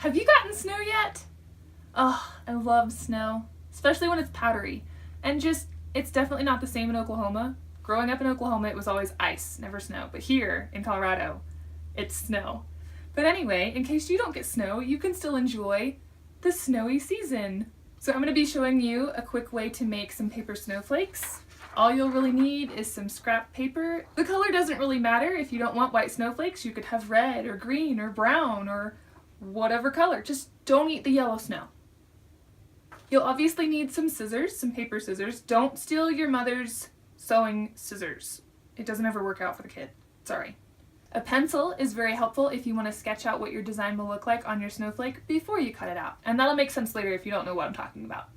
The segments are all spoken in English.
Have you gotten snow yet? Oh, I love snow, especially when it's powdery. And just, it's definitely not the same in Oklahoma. Growing up in Oklahoma, it was always ice, never snow. But here in Colorado, it's snow. But anyway, in case you don't get snow, you can still enjoy the snowy season. So I'm going to be showing you a quick way to make some paper snowflakes. All you'll really need is some scrap paper. The color doesn't really matter. If you don't want white snowflakes, you could have red or green or brown or whatever color. Just don't eat the yellow snow. You'll obviously need some scissors, some paper scissors. Don't steal your mother's sewing scissors. It doesn't ever work out for the kid. Sorry. A pencil is very helpful if you want to sketch out what your design will look like on your snowflake before you cut it out. And that'll make sense later if you don't know what I'm talking about.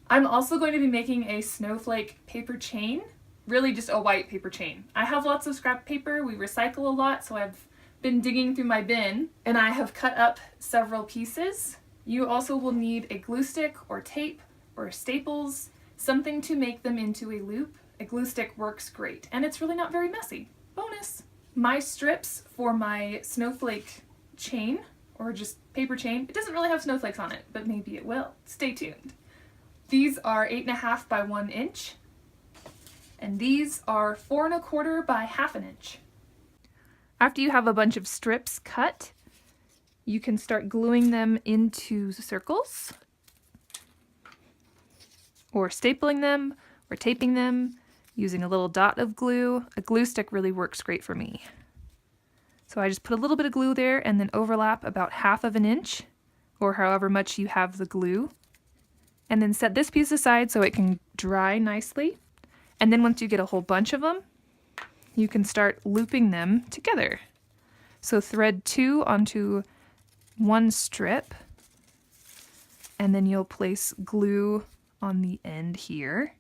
I'm also going to be making a snowflake paper chain, really just a white paper chain. I have lots of scrap paper, we recycle a lot, so I've been digging through my bin and I have cut up several pieces. You also will need a glue stick or tape or staples, something to make them into a loop. A glue stick works great and it's really not very messy. Bonus! My strips for my snowflake chain, or just paper chain, it doesn't really have snowflakes on it, but maybe it will. Stay tuned. These are 8.5 by 1 inch, and these are 4 1/4 by 1/2 inch. After you have a bunch of strips cut, you can start gluing them into circles, or stapling them, or taping them, using a little dot of glue. A glue stick really works great for me. So I just put a little bit of glue there and then overlap about 1/2 inch, or however much you have the glue. And then set this piece aside so it can dry nicely. And then once you get a whole bunch of them, you can start looping them together. So thread 2 onto 1 strip, and then you'll place glue on the end here.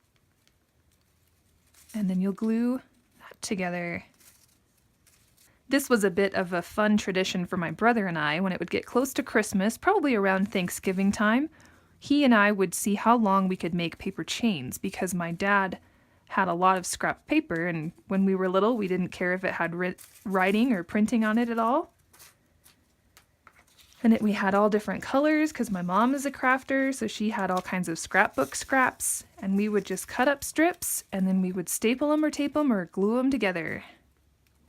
And then you'll glue that together. This was a bit of a fun tradition for my brother and I when it would get close to Christmas, probably around Thanksgiving time. He and I would see how long we could make paper chains because my dad had a lot of scrap paper, and when we were little we didn't care if it had writing or printing on it at all. And we had all different colors because my mom is a crafter, so she had all kinds of scrapbook scraps, and we would just cut up strips and then we would staple them or tape them or glue them together.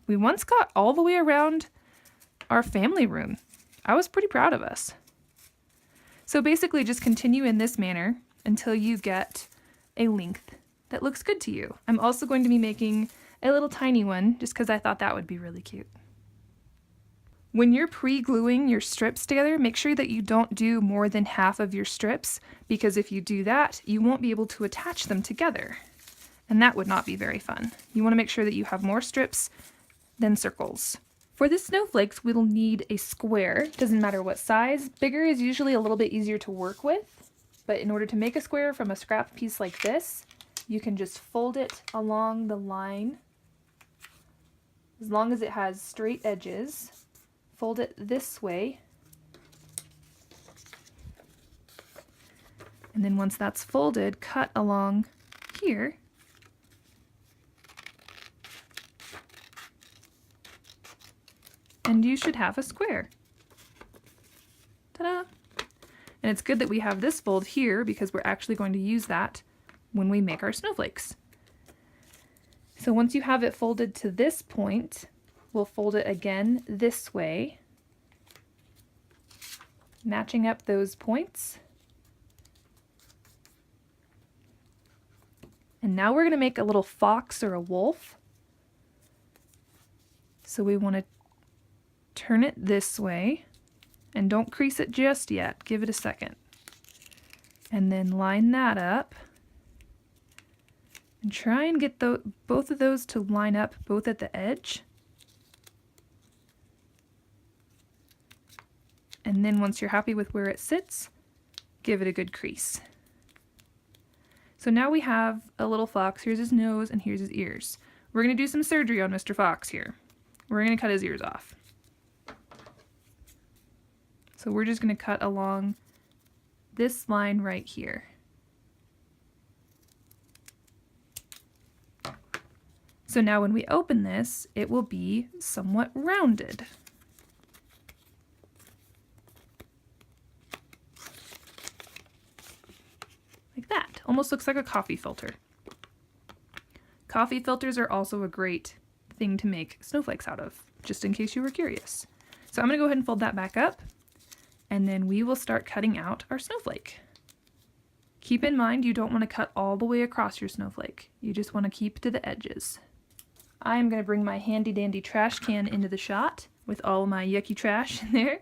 We once got all the way around our family room. I was pretty proud of us. So basically just continue in this manner until you get a length that looks good to you. I'm also going to be making a little tiny one just because I thought that would be really cute. When you're pre-gluing your strips together, make sure that you don't do more than half of your strips, because if you do that, you won't be able to attach them together. And that would not be very fun. You want to make sure that you have more strips than circles. For the snowflakes, we'll need a square. Doesn't matter what size. Bigger is usually a little bit easier to work with, but in order to make a square from a scrap piece like this, you can just fold it along the line. As long as it has straight edges, fold it this way. And then once that's folded, cut along here. And you should have a square. Ta-da! And it's good that we have this fold here because we're actually going to use that when we make our snowflakes. So once you have it folded to this point, we'll fold it again this way, matching up those points. And now we're going to make a little fox or a wolf. So we want to turn it this way, and don't crease it just yet. Give it a second. And then line that up. And try and get both of those to line up both at the edge. And then once you're happy with where it sits, give it a good crease. So now we have a little fox. Here's his nose and here's his ears. We're going to do some surgery on Mr. Fox here. We're going to cut his ears off. So we're just going to cut along this line right here. So now when we open this, it will be somewhat rounded. Almost looks like a coffee filter. Coffee filters are also a great thing to make snowflakes out of, just in case you were curious. So I'm going to go ahead and fold that back up, and then we will start cutting out our snowflake. Keep in mind you don't want to cut all the way across your snowflake. You just want to keep to the edges. I'm going to bring my handy dandy trash can into the shot with all my yucky trash in there,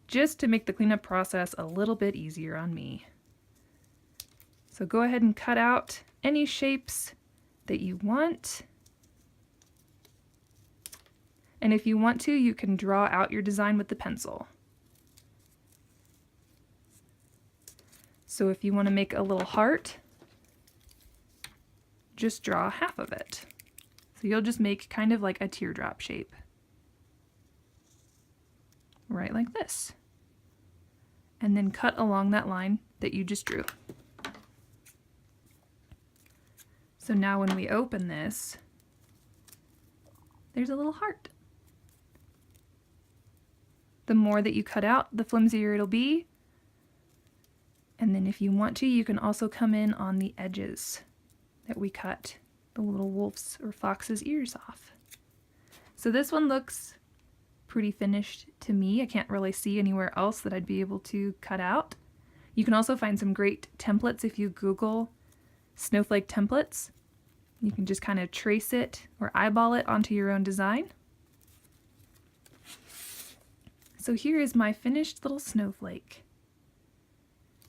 just to make the cleanup process a little bit easier on me. So go ahead and cut out any shapes that you want. And if you want to, you can draw out your design with the pencil. So if you want to make a little heart, just draw half of it. So you'll just make kind of like a teardrop shape. Right like this. And then cut along that line that you just drew. So now when we open this, there's a little heart. The more that you cut out, the flimsier it'll be. And then if you want to, you can also come in on the edges that we cut the little wolf's or fox's ears off. So this one looks pretty finished to me. I can't really see anywhere else that I'd be able to cut out. You can also find some great templates if you Google snowflake templates. You can just kind of trace it or eyeball it onto your own design. So here is my finished little snowflake.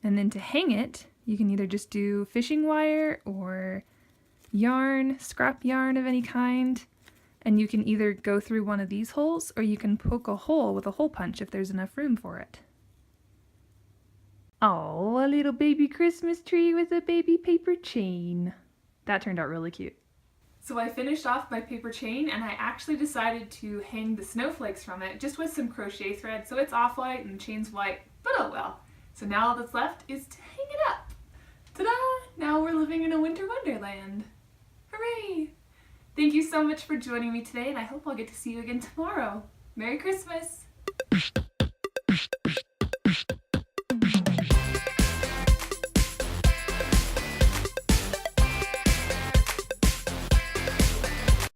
And then to hang it, you can either just do fishing wire or yarn, scrap yarn of any kind. And you can either go through one of these holes or you can poke a hole with a hole punch if there's enough room for it. Oh, a little baby Christmas tree with a baby paper chain. That turned out really cute. So I finished off my paper chain and I actually decided to hang the snowflakes from it just with some crochet thread. So it's off-white and the chain's white, but oh well. So now all that's left is to hang it up. Ta-da! Now we're living in a winter wonderland. Hooray! Thank you so much for joining me today, and I hope I'll get to see you again tomorrow. Merry Christmas!